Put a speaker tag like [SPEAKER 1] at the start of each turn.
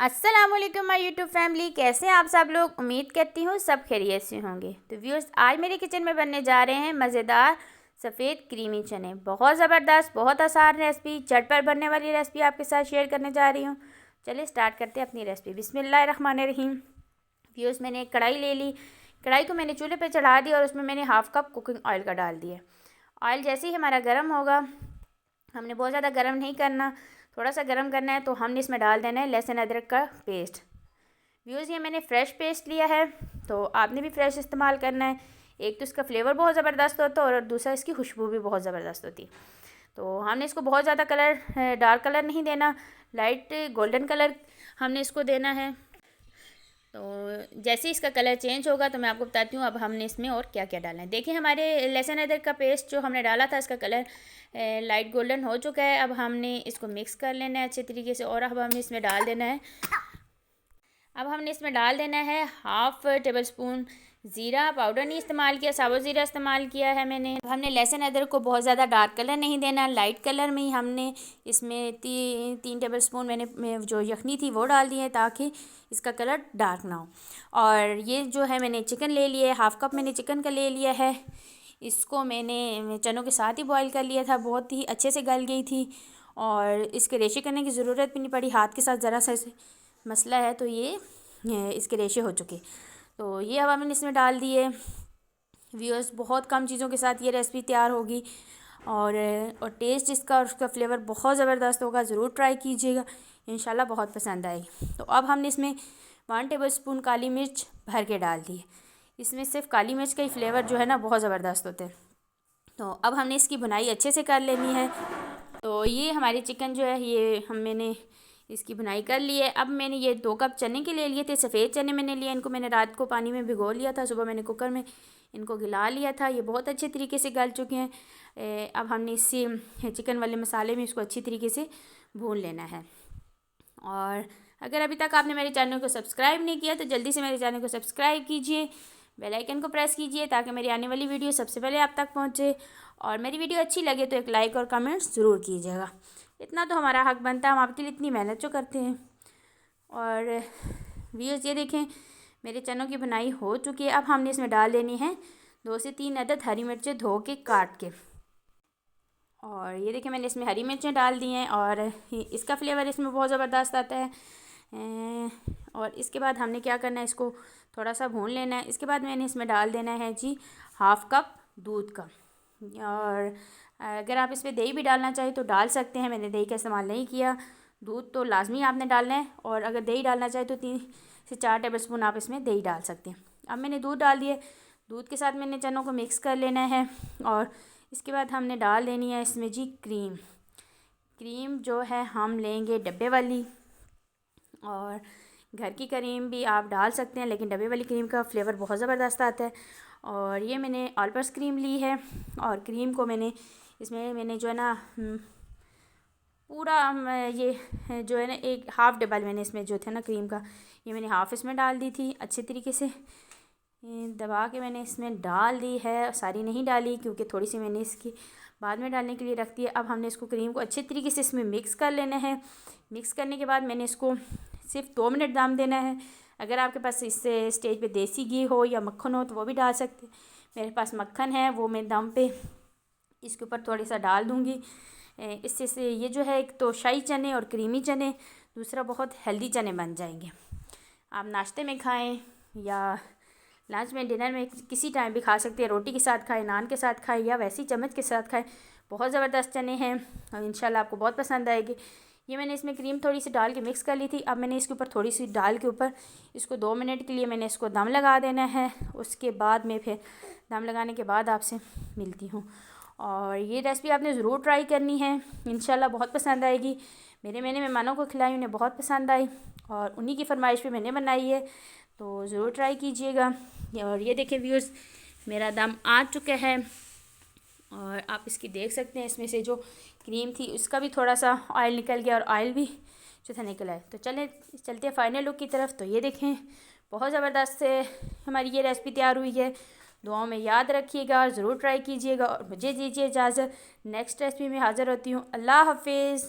[SPEAKER 1] अस्सलामुअलैकुम my YouTube family, कैसे हैं आप सब लोग। उम्मीद करती हूँ सब खैरियत से होंगे। तो व्यूअर्स, आज मेरे किचन में बनने जा रहे हैं मज़ेदार सफ़ेद क्रीमी चने। बहुत ज़बरदस्त, बहुत आसान रेसिपी, झटपट बनने वाली रेसिपी आपके साथ शेयर करने जा रही हूँ। चलिए स्टार्ट करते हैं अपनी रेसिपी। बिस्मिल्लाहिर्रहमानिर्रहीम। व्यूअर्स, मैंने एक कढ़ाई ले ली। कढ़ाई को मैंने चूल्हे पर चढ़ा दिया और उसमें मैंने हाफ़ कप कुकिंग ऑयल का डाल दिया। ऑयल जैसे ही हमारा गर्म होगा, हमने बहुत ज़्यादा गर्म नहीं करना, थोड़ा सा गर्म करना है, तो हमने इसमें डाल देना है लहसुन अदरक का पेस्ट। व्यूज़, ये मैंने फ़्रेश पेस्ट लिया है, तो आपने भी फ्रेश इस्तेमाल करना है। एक तो इसका फ्लेवर बहुत ज़बरदस्त होता है और दूसरा इसकी खुशबू भी बहुत ज़बरदस्त होती है। तो हमने इसको बहुत ज़्यादा कलर, डार्क कलर नहीं देना, लाइट गोल्डन कलर हमने इसको देना है। तो जैसे ही इसका कलर चेंज होगा तो मैं आपको बताती हूँ अब हमने इसमें और क्या क्या डालना है। देखिए, हमारे लहसुन अदरक का पेस्ट जो हमने डाला था, इसका कलर लाइट गोल्डन हो चुका है। अब हमने इसको मिक्स कर लेना है अच्छे तरीके से और अब हमने इसमें डाल देना है हाफ़ टेबल स्पून ज़ीरा पाउडर। नहीं इस्तेमाल किया, साबुत ज़ीरा इस्तेमाल किया है मैंने। हमने लहसुन अदरक को बहुत ज़्यादा डार्क कलर नहीं देना, लाइट कलर में ही हमने इसमें 3 टेबल स्पून मैंने जो यखनी थी वो डाल दी है ताकि इसका कलर डार्क ना हो। और ये जो है मैंने चिकन ले लिया है, हाफ़ कप मैंने चिकन का ले लिया है। इसको मैंने चनों के साथ ही बॉईल कर लिया था, बहुत ही अच्छे से गल गई थी और इसके रेशे करने की ज़रूरत भी नहीं पड़ी। हाथ के साथ ज़रा सा मसला है तो ये इसके रेशे हो चुके। तो ये अब हमने इसमें डाल दिए। व्यूअर्स, बहुत कम चीज़ों के साथ ये रेसिपी तैयार होगी और टेस्ट इसका और उसका फ्लेवर बहुत ज़बरदस्त होगा। ज़रूर ट्राई कीजिएगा, इंशाल्लाह बहुत पसंद आएगी। तो अब हमने इसमें 1 टेबल स्पून काली मिर्च भर के डाल दी है। इसमें सिर्फ काली मिर्च का ही फ्लेवर जो है ना बहुत ज़बरदस्त होता है। तो अब हमने इसकी भुनाई अच्छे से कर लेनी है। तो ये हमारी चिकन जो है ये मैंने इसकी भुनाई कर ली है। अब मैंने ये 2 कप चने के ले लिए थे, सफ़ेद चने मैंने लिए। इनको मैंने रात को पानी में भिगो लिया था, सुबह मैंने कुकर में इनको गिला लिया था। ये बहुत अच्छे तरीके से गल चुके हैं। अब हमने इसी चिकन वाले मसाले में इसको अच्छी तरीके से भून लेना है। और अगर अभी तक आपने मेरे चैनल को सब्सक्राइब नहीं किया तो जल्दी से मेरे चैनल को सब्सक्राइब कीजिए, बेल आइकन को प्रेस कीजिए ताकि मेरी आने वाली वीडियो सबसे पहले आप तक पहुंचे। और मेरी वीडियो अच्छी लगे तो एक लाइक और कमेंट ज़रूर कीजिएगा। इतना तो हमारा हक बनता है, हम आपके लिए इतनी मेहनत जो करते हैं। और व्यूअर्स, ये देखें मेरे चनों की बुनाई हो चुकी है। अब हमने इसमें डाल देनी है 2 से 3 अदद हरी मिर्चें धो के काट के। और ये देखिए मैंने इसमें हरी मिर्चें डाल दी हैं और इसका फ्लेवर इसमें बहुत ज़बरदस्त आता है। और इसके बाद हमने क्या करना है, इसको थोड़ा सा भून लेना है। इसके बाद मैंने इसमें डाल देना है जी हाफ़ कप दूध का। और अगर आप इसमें दही भी डालना चाहें तो डाल सकते हैं, मैंने दही का इस्तेमाल नहीं किया। दूध तो लाजमी आपने डालना है और अगर दही डालना चाहें तो 3 से 4 टेबल स्पून आप इसमें दही डाल सकते हैं। अब मैंने दूध डाल दिए, दूध के साथ मैंने चनों को मिक्स कर लेना है। और इसके बाद हमने डाल देनी है इसमें जी क्रीम जो है हम लेंगे डब्बे वाली। और घर की क्रीम भी आप डाल सकते हैं, लेकिन डब्बे वाली क्रीम का फ्लेवर बहुत ज़बरदस्त आता है। और ये मैंने ऑल पर्पस क्रीम ली है और क्रीम को मैंने जो है ना पूरा ये जो है ना एक हाफ़ डबल मैंने इसमें जो था ना क्रीम का, ये मैंने हाफ़ इसमें डाल दी थी। अच्छे तरीके से दबा के मैंने इसमें डाल दी है, सारी नहीं डाली क्योंकि थोड़ी सी मैंने इसकी बाद में डालने के लिए रख दी है। अब हमने इसको क्रीम को अच्छे तरीके से इसमें मिक्स कर लेना है। मिक्स करने के बाद मैंने इसको सिर्फ 2 मिनट दम देना है। अगर आपके पास इस स्टेज पे देसी घी हो या मक्खन हो तो वो भी डाल सकते हैं। मेरे पास मक्खन है, वो मैं दम पे इसके ऊपर थोड़ी सा डाल दूँगी। इससे से ये जो है एक तो शाही चने और क्रीमी चने, दूसरा बहुत हेल्दी चने बन जाएंगे। आप नाश्ते में खाएं या लंच में, डिनर में, किसी टाइम भी खा सकते हैं। रोटी के साथ खाएं, नान के साथ खाएं या वैसे ही चम्मच के साथ खाएं। बहुत ज़बरदस्त चने हैं और इंशाल्लाह आपको बहुत पसंद आएगी। ये मैंने इसमें क्रीम थोड़ी सी डाल के मिक्स कर ली थी। अब मैंने इसके ऊपर थोड़ी सी डाल के ऊपर इसको 2 मिनट के लिए मैंने इसको दम लगा देना है। उसके बाद में फिर दम लगाने के बाद आपसे मिलती हूँ। और ये रेसिपी आपने ज़रूर ट्राई करनी है, इंशाल्लाह बहुत पसंद आएगी। मैंने मेहमानों को खिलाई, उन्हें बहुत पसंद आई और उन्हीं की फरमाइश पे मैंने बनाई है, तो ज़रूर ट्राई कीजिएगा। और ये देखें व्यूअर्स, मेरा दम आ चुका है और आप इसकी देख सकते हैं इसमें से जो क्रीम थी उसका भी थोड़ा सा ऑयल निकल गया और ऑयल भी जो था निकला है। तो चलते हैं फाइनल लुक की तरफ। तो ये देखें बहुत ज़बरदस्त से हमारी ये रेसिपी तैयार हुई है। दुआओं में याद रखिएगा और ज़रूर ट्राई कीजिएगा और मुझे दीजिए इजाज़त। नेक्स्ट रेसिपी में हाज़िर होती हूँ। अल्लाह हाफिज़।